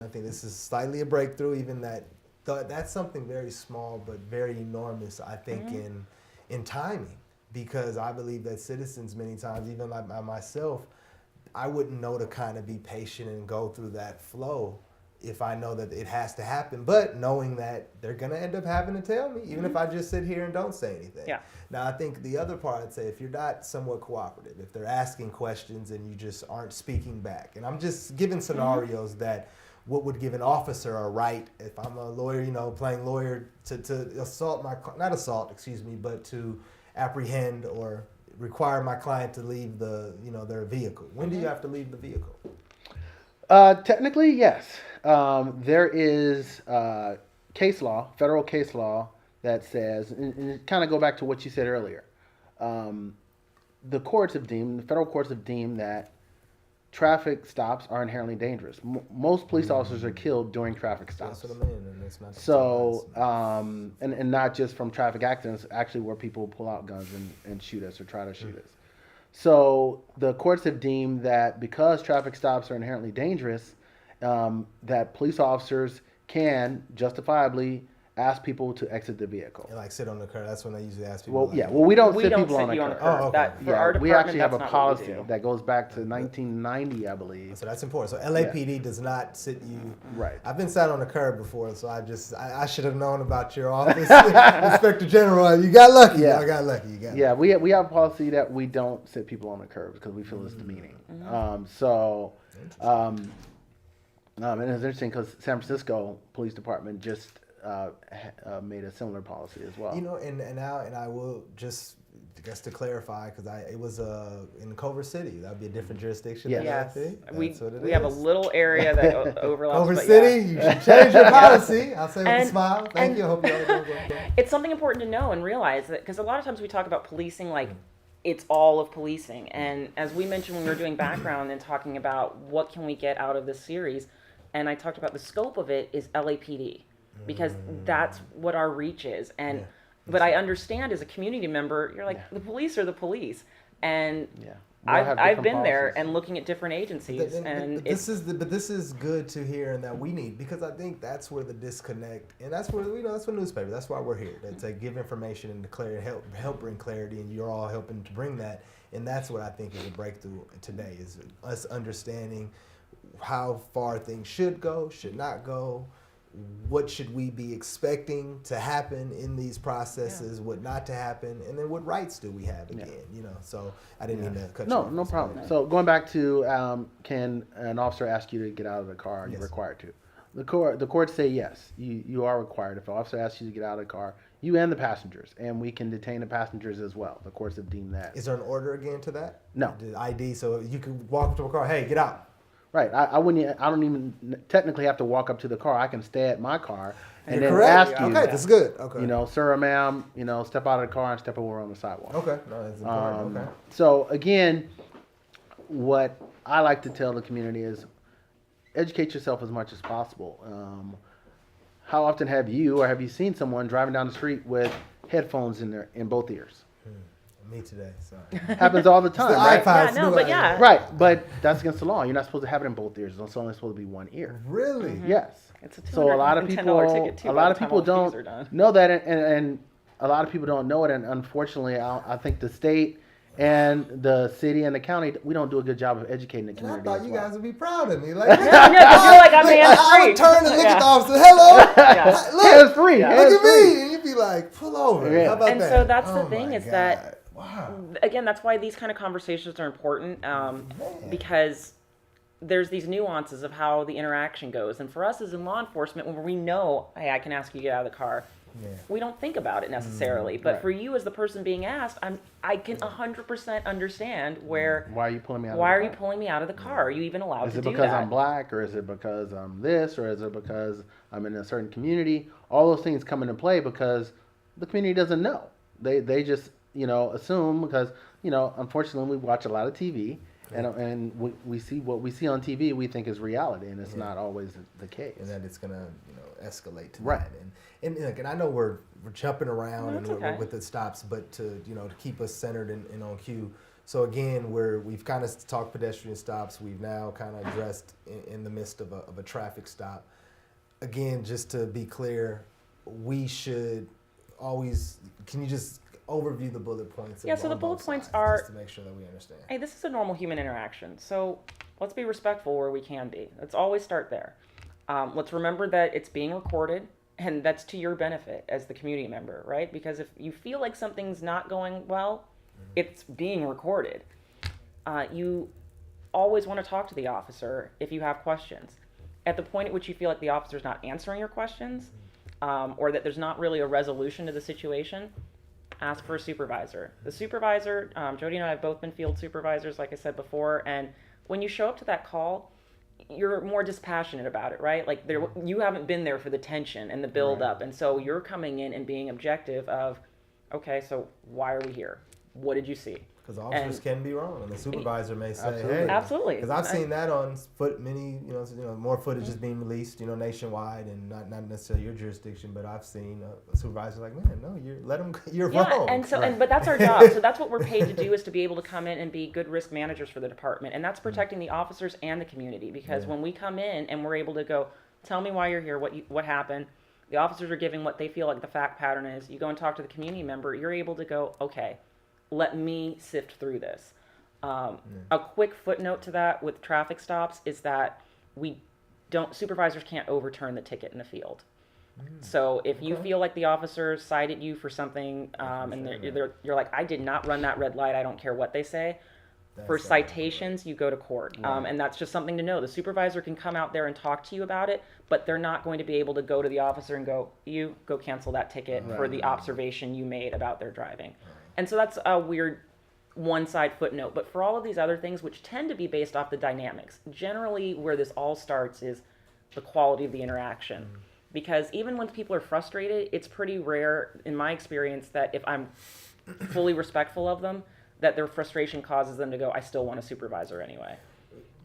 I think this is slightly a breakthrough, even that's something very small but very enormous, I think, in timing. Because I believe that citizens many times, even like myself, I wouldn't know to kind of be patient and go through that flow if I know that it has to happen, but knowing that they're going to end up having to tell me, even if I just sit here and don't say anything. Yeah. Now, I think the other part, I'd say, if you're not somewhat cooperative, if they're asking questions and you just aren't speaking back, and I'm just giving scenarios that what would give an officer a right, if I'm a lawyer, playing lawyer, to but to apprehend or require my client to leave their vehicle. When do you have to leave the vehicle? Technically, yes. There is federal case law that says, and kind of go back to what you said earlier. The federal courts have deemed that traffic stops are inherently dangerous. Most police officers are killed during traffic stops. That's what I mean, and it's not So, and not just from traffic accidents, actually where people pull out guns and shoot us or try to shoot us. So the courts have deemed that because traffic stops are inherently dangerous, that police officers can justifiably ask people to exit the vehicle. And like sit on the curb. That's when they usually ask people. Well, we don't sit people sit on you the curb. on the curb. Oh, okay. For our We department, actually have a that's not what we policy do. that goes back to 1990, I believe. So that's important. So LAPD does not sit you. Right. I've been sat on the curb before, so I should have known about your office, Inspector General. You got lucky. Yeah. I got lucky. You got lucky. Yeah, we have a policy that we don't sit people on the curb because we feel it's demeaning. And it's interesting because San Francisco Police Department just made a similar policy as well. And I will just, I guess to clarify, because it was in Culver City. That would be a different jurisdiction. Yes. Yes, That's we what it have a is. little area that overlaps. Culver but City, you should change your policy. I'll say with a And- smile. Thank and- you. I hope you all do well. It's something important to know and realize that, because a lot of times we talk about policing like it's all of policing. And as we mentioned when we were doing background and talking about what can we get out of this series, and I talked about the scope of it is LAPD, because that's what our reach is. And but I understand as a community member, you're like, the police are the police, and I've been there and looking at different agencies, But this is good to hear, and that we need, because I think that's where the disconnect, and that's where that's what newspaper. That's why we're here, to give information and declare, help bring clarity, and you're all helping to bring that, and that's what I think is a breakthrough today, is us understanding how far things should go, should not go. What should we be expecting to happen in these processes? What not to happen, and then what rights do we have again? So I didn't mean to cut you off. No problem. So going back to can an officer ask you to get out of the car? Are you required to? The courts say yes. You are required. If an officer asks you to get out of the car, you and the passengers, and we can detain the passengers as well. The courts have deemed that. Is there an order again to that? No. The ID, so you can walk up to a car. Hey, get out. Right. I don't even technically have to walk up to the car. I can stay at my car and You're then correct. ask you. Okay, that's good. Okay. Sir or ma'am, step out of the car and step over on the sidewalk. Okay. No, that's important. Okay. So again, what I like to tell the community is educate yourself as much as possible. How often have you seen someone driving down the street with headphones in both ears? Me today. Sorry. Happens all the time, The right? iPods Yeah, no, do but it. yeah. Right, but that's against the law. You're not supposed to have it in both ears. It's only supposed to be one ear. Really? Yes. It's a So a lot of people, $210 ticket too, by the time all the fees are don't done. know that, and a lot of people don't know it. And unfortunately, I think the state and the city and the county, we don't do a good job of educating the And I community. thought as you well. guys would be proud of me. Like, No, because you're like, I'm hands I free. would turn and look at the Yeah. officer. Hello. Yeah. Look. Hands free. Yeah. Look Hands at free. me. And you'd be like, pull over. Yeah. How about And that? so that's the Oh thing my is that- God. Wow. Again, that's why these kind of conversations are important, because there's these nuances of how the interaction goes. And for us as in law enforcement, when we know, hey, I can ask you to get out of the car, we don't think about it necessarily. But Right. for you as the person being asked, I can 100% understand where. Why are you pulling me out? Why of are the you car? pulling me out of the car? Are you even allowed Is to it do because that? I'm black, or is it because I'm this, or is it because I'm in a certain community? All those things come into play because the community doesn't know. They just assume because unfortunately we watch a lot of TV. And we see what we see on TV, we think is reality, and it's not always the case. And that it's gonna escalate to Right. that. And look, and I know we're jumping around No, and it's okay. with the stops, but to keep us centered and on cue. So again, we've kind of talked pedestrian stops. We've now kind of addressed in the midst of a traffic stop. Again, just to be clear, we should always. Can you just overview the bullet points? Yeah. So the on bullet both points sides, are, just to make sure that we understand. hey, this is a normal human interaction. So let's be respectful where we can be. Let's always start there. Let's remember that it's being recorded, and that's to your benefit as the community member, right? Because if you feel like something's not going well, it's being recorded. You always want to talk to the officer if you have questions. At the point at which you feel like the officer's not answering your questions, or that there's not really a resolution to the situation, ask for a supervisor. The supervisor, Jody and I have both been field supervisors, like I said before, and when you show up to that call, you're more dispassionate about it, right? Like you haven't been there for the tension and the build up, and so you're coming in and being objective of, okay, so why are we here? What did you see? Because officers can be wrong, and the supervisor may say, Absolutely. "Hey, absolutely." Because I've seen that on more footage is being released, nationwide, and not necessarily your jurisdiction, but I've seen a supervisor like, "Man, no, you're wrong." And so, but that's our job. So that's what we're paid to do, is to be able to come in and be good risk managers for the department, and that's protecting the officers and the community. Because when we come in and we're able to go, tell me why you're here, what happened. The officers are giving what they feel like the fact pattern is. You go and talk to the community member. You're able to go, okay, let me sift through this. A quick footnote to that with traffic stops is that supervisors can't overturn the ticket in the field. So if you feel like the officer cited you for something, and you're like, I did not run that red light, I don't care what they say. For citations, you go to court. And that's just something to know. The supervisor can come out there and talk to you about it, but they're not going to be able to go to the officer and go, you go cancel that ticket for the observation you made about their driving. And so that's a weird one-side footnote. But for all of these other things, which tend to be based off the dynamics, generally where this all starts is the quality of the interaction. Because even when people are frustrated, it's pretty rare, in my experience, that if I'm fully respectful of them, that their frustration causes them to go, I still want a supervisor anyway.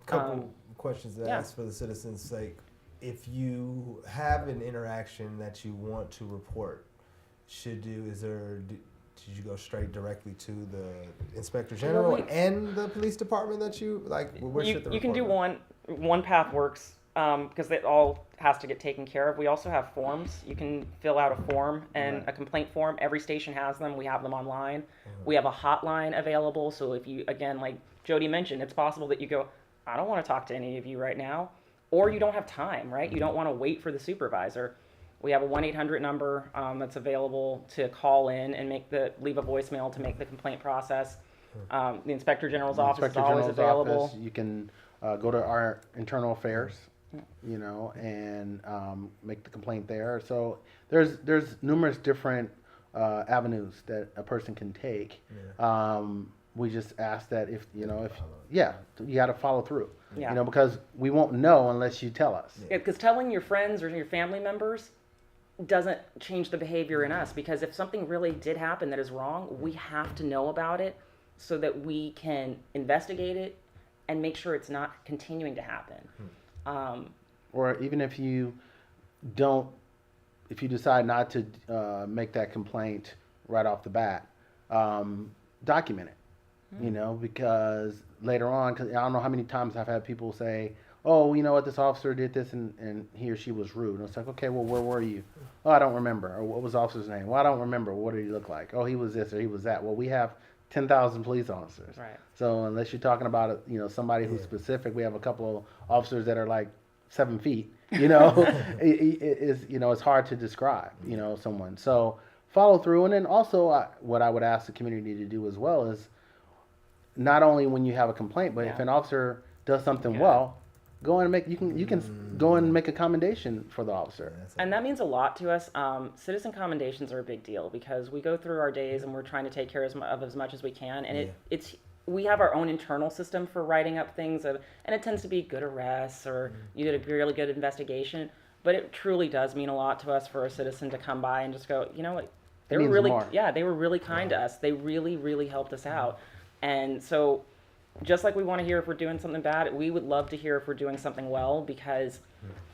Couple questions to ask for the citizens' sake. If you have an interaction that you want to report, did you go straight directly to the inspector general and the police department that you like? Where should the you can do report one path works, because it all has to get taken care of. We also have forms. You can fill out a form and a complaint form. Every station has them. We have them online. We have a hotline available. So if you, again, like Jody mentioned, it's possible that you go, I don't want to talk to any of you right now, or you don't have time, right? You don't want to wait for the supervisor. We have a 1-800 number that's available to call in and leave a voicemail to make the complaint process. The Inspector General's office is always available. You can go to our internal affairs, and make the complaint there. So there's numerous different avenues that a person can take. We just ask that if you got to follow through. Because we won't know unless you tell us. Because telling your friends or your family members doesn't change the behavior in us, because if something really did happen that is wrong, we have to know about it so that we can investigate it and make sure it's not continuing to happen. Or even if you decide not to make that complaint right off the bat, document it, because later on, because I don't know how many times I've had people say, oh, you know what, this officer did this and he or she was rude. And it's like, okay, well, where were you? Oh, I don't remember. Or what was the officer's name? Well, I don't remember. What did he look like? Oh, he was this or he was that. Well, we have 10,000 police officers. Right. So unless you're talking about, somebody who's specific, we have a couple of officers that are like 7 feet, it's hard to describe, someone. So follow through. And then also what I would ask the community to do as well is not only when you have a complaint, but if an officer does something well, go and make go and make a commendation for the officer. And that means a lot to us. Citizen commendations are a big deal because we go through our days and we're trying to take care of as much as we can, and we have our own internal system for writing up things, and it tends to be good arrests or you did a really good investigation. But it truly does mean a lot to us for a citizen to come by and just go, you know what, they were really kind to us. They really, really helped us out. And so just like we want to hear if we're doing something bad, we would love to hear if we're doing something well, because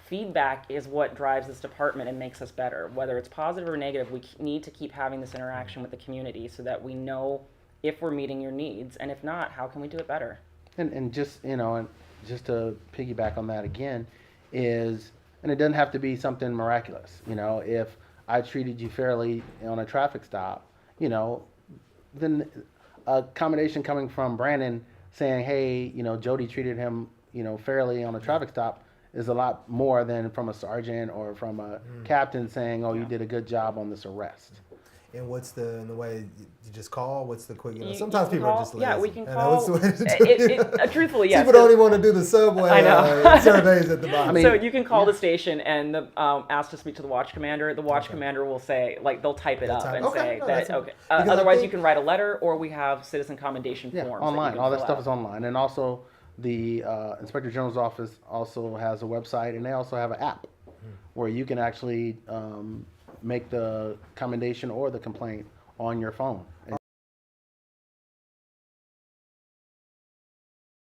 feedback is what drives this department and makes us better. Whether it's positive or negative, we need to keep having this interaction with the community so that we know if we're meeting your needs, and if not, how can we do it better? And just, and just to piggyback on that again, and it doesn't have to be something miraculous. If I treated you fairly on a traffic stop, then a commendation coming from Brandon saying, hey, Jody treated him, fairly on a traffic stop is a lot more than from a sergeant or from a captain saying, oh, you did a good job on this arrest. And what's the way you just call? What's the quick? You Sometimes can people are call- just lazy. yeah, we can And call- what's the way to do it? Truthfully, yes. People don't even want to do the subway I know. surveys at the bottom. I mean, So you can call the station and ask to speak to the watch commander. The watch commander will say, they'll type it up and say No, that, that's- okay. because I Otherwise, think- you can write a letter, or we have citizen commendation Yeah, forms. online. All that stuff is on. online. And also, the Inspector General's office also has a website, and they also have an app where you can actually make the commendation or the complaint on your phone. And